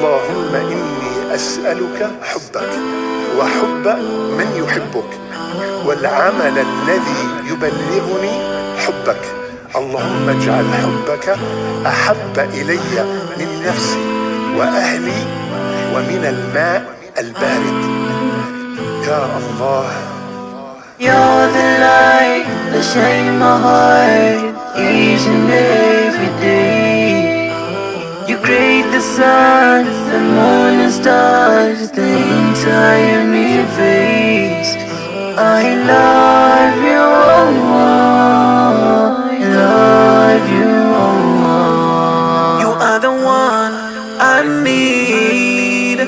اللهم إني أسألك حبك وحب من يحبك والعمل الذي يبلغني حبك. اللهم اجعل حبك أحب إلي من نفسي وأهلي ومن الماء البارد. يا الله. You're the light that shines my heart each and every day. You create the sun, the moon and stars, the entire universe. I love you, Allah. I love you, Allah. You are the one I need.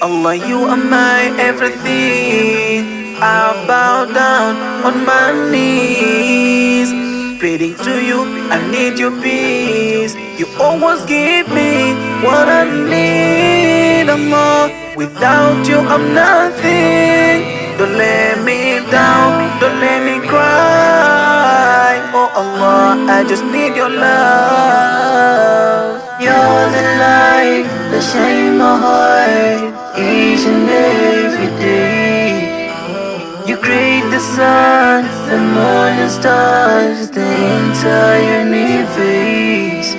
Allah, you are my everything. I bow down on my knees, praying to you, I need your peace. You always give me what I need, Allah. Without you I'm nothing. Don't let me down, don't let me cry. Oh Allah, I just need your love. You're the light that shines my heart each and every day. You create the sun, the moon and stars, the entire universe.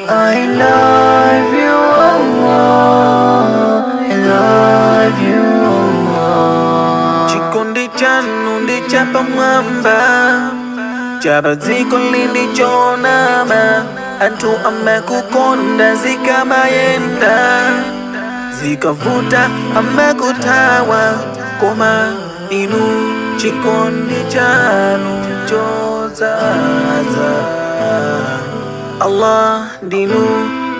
I love you, Allah. I love you, Allah. Chikundi chanundi chapamamba, chabazikoli chonama, antu amekukonda zikamayenda, zikavuta amekutawa koma. Inu chikondi chanu chozaza, Allah dinu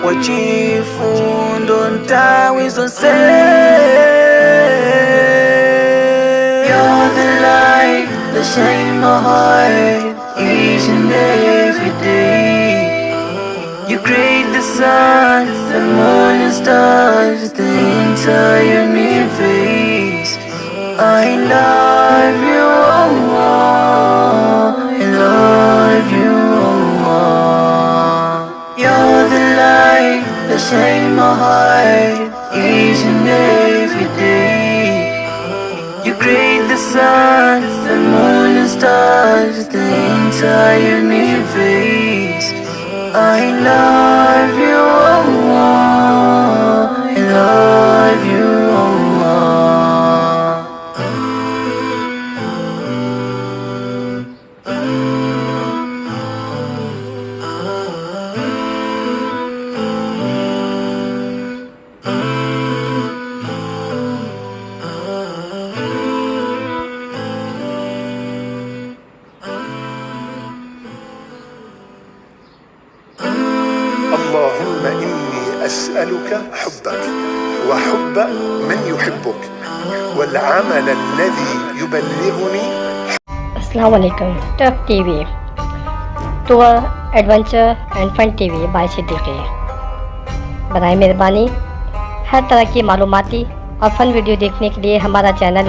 wachifundo ntawi zonse. You're the light that shines my heart each and every day. You create the sun, the moon and stars, the entire universe. I love you, Allah. I love you, Allah. You're the light that shines my heart each and every day. You create the sun, the moon and stars, the entire universe. I love you, Allah. I love you, Allah. اللهم إني أسألك حبك وحب من يحبك والعمل الذي يبلغني. السلام علیکم. Tough T V tour adventure and fun T V by Siddiqui. برائے مہربانی ہر طرح کی معلوماتی اور فن ویڈیو دیکھنے کے لیے ہمارا چینل